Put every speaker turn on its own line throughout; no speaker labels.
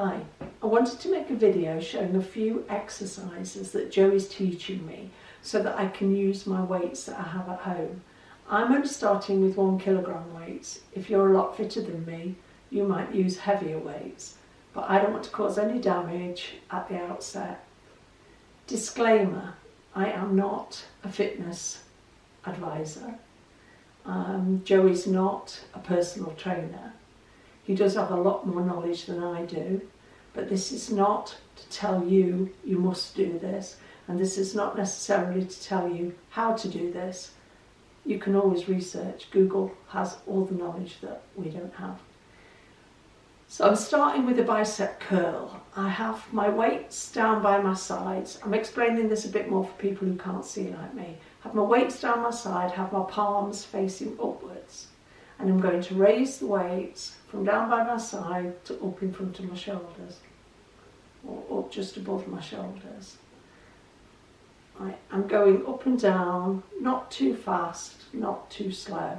Hi, I wanted to make a video showing a few exercises that Joey's teaching me so that I can use my weights that I have at home. I'm only starting with 1 kilogram weights. If you're a lot fitter than me, you might use heavier weights, but I don't want to cause any damage at the outset. Disclaimer, I am not a fitness advisor. Joey's not a personal trainer. He does have a lot more knowledge than I do, but this is not to tell you you must do this, and this is not necessarily to tell you how to do this. You can always research. Google has all the knowledge that we don't have. So I'm starting with a bicep curl. I have my weights down by my sides. I'm explaining this a bit more for people who can't see like me. Have my weights down my side, have my palms facing upwards, and I'm going to raise the weights from down by my side to up in front of my shoulders, or up just above my shoulders. I'm going up and down, not too fast, not too slow.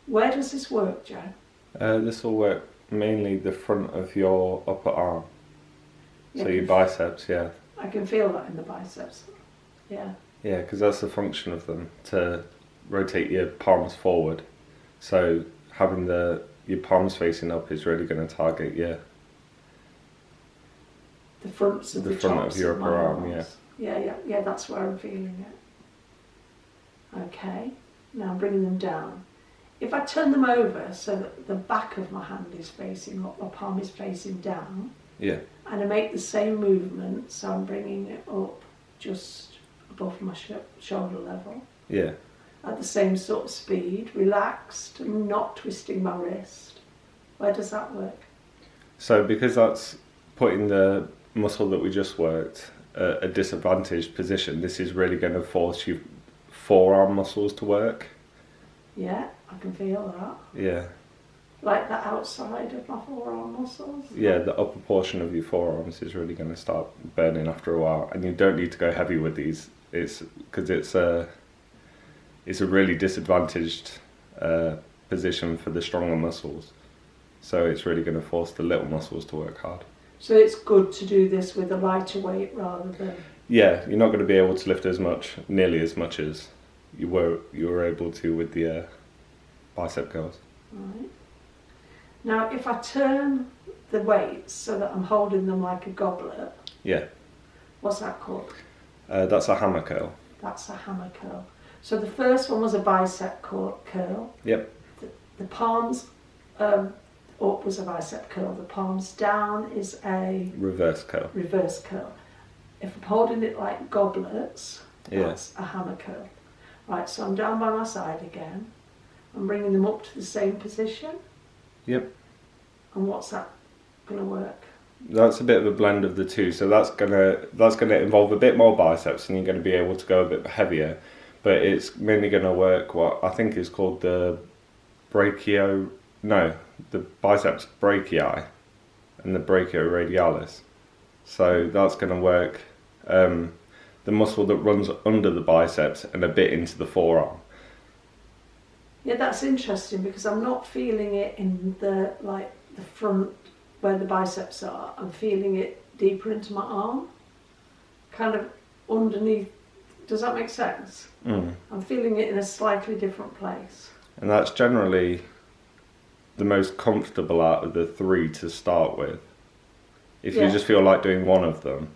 Where does this work, Joe?
This will work mainly the front of your upper arm. So your biceps, yeah.
I can feel that in the biceps, yeah.
Yeah, because that's the function of them, to rotate your palms forward. So having your palms facing up is really going to target the
fronts of the
front
tops
of your
of my
upper arm,
arms. Yeah, that's where I'm feeling it. Okay, now I'm bringing them down. If I turn them over so that the back of my hand is facing up, my palm is facing down,
yeah,
and I make the same movement, so I'm bringing it up just above my shoulder level.
Yeah.
At the same sort of speed, relaxed, and not twisting my wrist. Where does that work?
So because that's putting the muscle that we just worked at a disadvantaged position, this is really going to force your forearm muscles to work.
Yeah, I can feel that.
Yeah. Like
the outside of my forearm muscles?
Yeah, the upper portion of your forearms is really going to start burning after a while. And you don't need to go heavy with these. It's because it's a really disadvantaged position for the stronger muscles. So it's really going to force the little muscles to work hard.
So it's good to do this with a lighter weight rather than...
Yeah, you're not going to be able to lift nearly as much as you were able to with the bicep curls.
Right. Now if I turn the weights so that I'm holding them like a goblet... Yeah. What's that called?
That's a hammer curl.
That's a hammer curl. So the first one was a bicep curl.
Yep.
The palms up was a bicep curl. The palms down is a...
reverse curl.
Reverse curl. If I'm holding it like goblets, that's a hammer curl. Right, so I'm down by my side again. I'm bringing them up to the same position.
Yep.
And what's that going to work?
That's a bit of a blend of the two. So that's gonna involve a bit more biceps, and you're going to be able to go a bit heavier. But it's mainly going to work what I think is called the biceps brachii and the brachioradialis. So that's going to work the muscle that runs under the biceps and a bit into the forearm.
Yeah, that's interesting because I'm not feeling it in the front where the biceps are. I'm feeling it deeper into my arm, kind of underneath. Does that make sense? Mm. I'm feeling it in a slightly different place.
And that's generally the most comfortable out of the three to start with. If you just feel like doing one of them,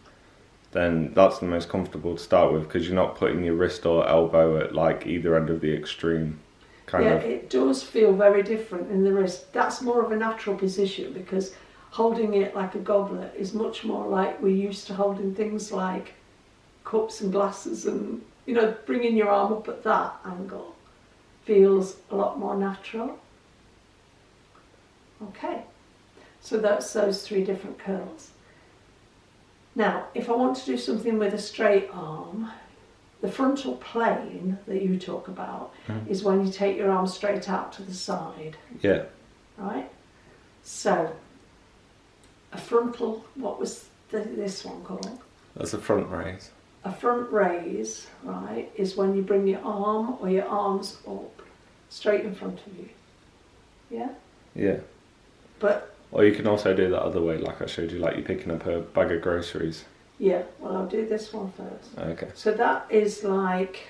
then that's the most comfortable to start with because you're not putting your wrist or elbow at like either end of the extreme.
It does feel very different in the wrist. That's more of a natural position because holding it like a goblet is much more like we're used to holding things like cups and glasses, and bringing your arm up at that angle feels a lot more natural. Okay, so that's those 3 different curls. Now if I want to do something with a straight arm, the frontal plane that you talk about is when you take your arm straight out to the side. Yeah. Right? So, a frontal, what was this one called?
That's a front raise.
A front raise, right, is when you bring your arm or your arms up straight in front of you. Yeah?
Yeah.
But
Or you can also do that other way, like I showed you, like you're picking up a bag of groceries.
Yeah, well, I'll do this one first.
Okay.
So that is like,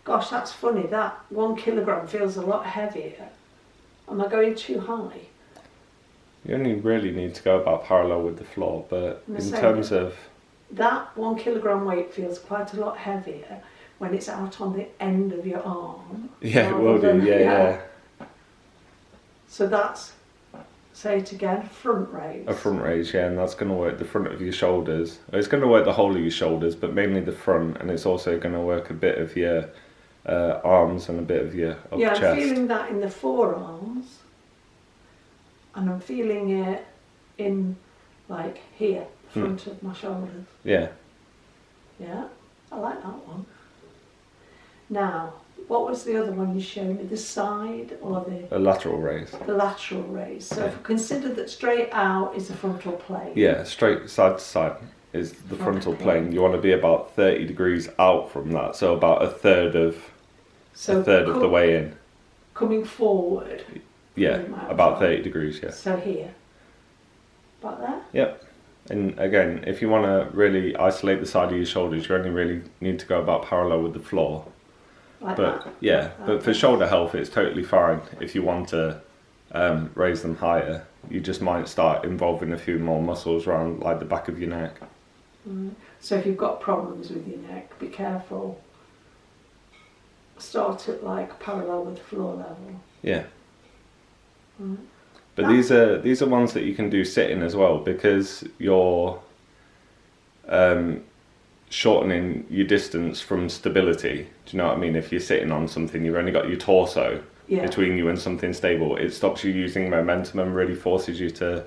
gosh, that's funny. That 1 kilogram feels a lot heavier. Am I going too high?
You only really need to go about parallel with the floor, but in terms of...
That 1 kilogram weight feels quite a lot heavier when it's out on the end of your arm.
Yeah, it will do, yeah.
So that's, say it again, front raise.
A front raise, yeah, and that's going to work the front of your shoulders. It's going to work the whole of your shoulders, but mainly the front, and it's also going to work a bit of your arms and a bit of your upper chest.
Yeah, I'm feeling that in the forearms, and I'm feeling it in, like, here, front of my shoulders.
Yeah.
Yeah, I like that one. Now, what was the other one you showed me? The side or
a lateral raise?
The lateral raise. So if we consider that straight out is the frontal plane.
Yeah, straight side to side is the frontal plane. You want to be about 30 degrees out from that, so about a third of the way in.
Coming forward.
Yeah, about 30 degrees, yeah.
So here. About there?
Yep. And again, if you want to really isolate the side of your shoulders, you only really need to go about parallel with the floor.
Like
but
that?
yeah, but for shoulder health, it's totally fine. If you want to raise them higher, you just might start involving a few more muscles around like the back of your neck.
So if you've got problems with your neck, be careful. Start at like parallel with floor level.
Yeah. But these are ones that you can do sitting as well, because you're shortening your distance from stability. Do you know what I mean? If you're sitting on something, you've only got your torso between you and something stable. It stops you using momentum and really forces you to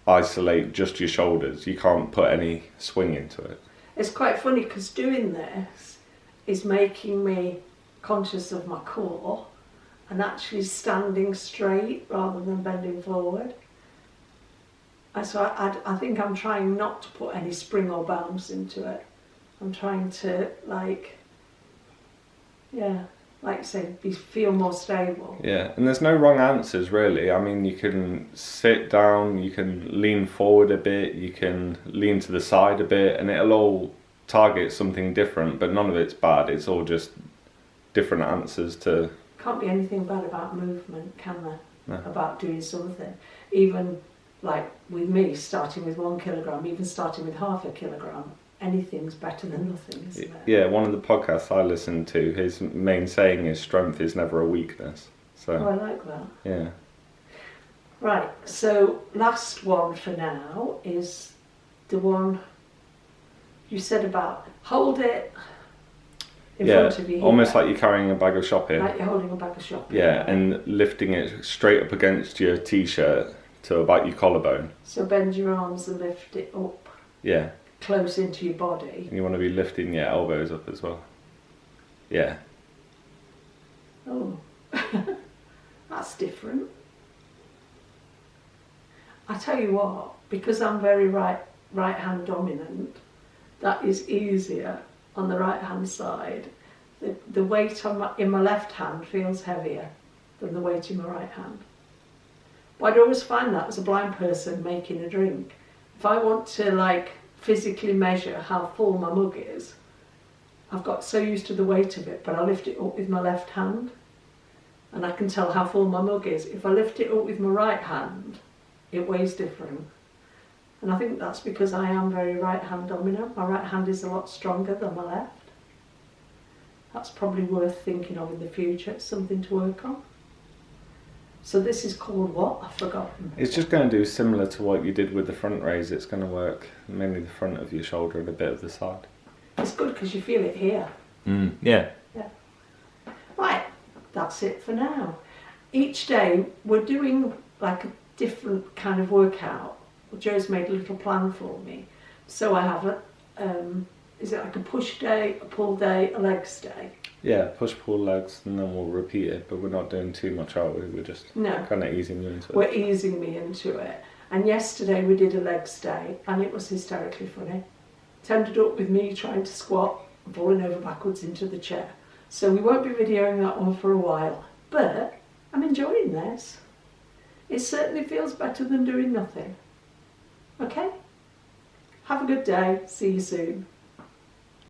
isolate just your shoulders. You can't put any swing into it.
It's quite funny because doing this is making me conscious of my core and actually standing straight rather than bending forward. And so I think I'm trying not to put any spring or bounce into it. I'm trying to like you say, feel more stable.
Yeah, and there's no wrong answers really. I mean, you can sit down, you can lean forward a bit, you can lean to the side a bit, and it'll all target something different, but none of it's bad. It's all just different answers to...
Can't be anything bad about movement, can there?
No.
About doing something. Even like with me, starting with 1 kilogram, even starting with half a kilogram, anything's better than nothing, isn't it?
Yeah, one of the podcasts I listened to, his main saying is strength is never a weakness. So
I like that.
Yeah.
Right, so last one for now is the one you said about hold it in front of you here.
Almost like you're carrying a bag of shopping.
Like you're holding a bag of shopping.
Yeah, and lifting it straight up against your t-shirt to about your collarbone.
So bend your arms and lift it up.
Yeah.
Close into your body.
And you want to be lifting your elbows up as well. Yeah.
Oh, that's different. I tell you what, because I'm very right hand dominant, that is easier on the right hand side. The weight in my left hand feels heavier than the weight in my right hand. But I'd always find that as a blind person making a drink. If I want to like physically measure how full my mug is, I've got so used to the weight of it, but I lift it up with my left hand and I can tell how full my mug is. If I lift it up with my right hand, it weighs different. And I think that's because I am very right hand dominant. My right hand is a lot stronger than my left. That's probably worth thinking of in the future. It's something to work on. So this is called what? I've forgotten.
It's just going to do similar to what you did with the front raise. It's going to work mainly the front of your shoulder and a bit of the side.
It's good because you feel it here.
Yeah.
Yeah. Right, that's it for now. Each day we're doing like a different kind of workout. Joe's made a little plan for me. So I have is it like a push day, a pull day, a legs day?
Yeah, push, pull, legs, and then we'll repeat it, but we're not doing too much, are we? We're just kind of easing you into it.
We're easing me into it. And yesterday we did a legs day, and it was hysterically funny. It ended up with me trying to squat, falling over backwards into the chair. So we won't be videoing that one for a while, but I'm enjoying this. It certainly feels better than doing nothing. Okay? Have a good day. See you soon.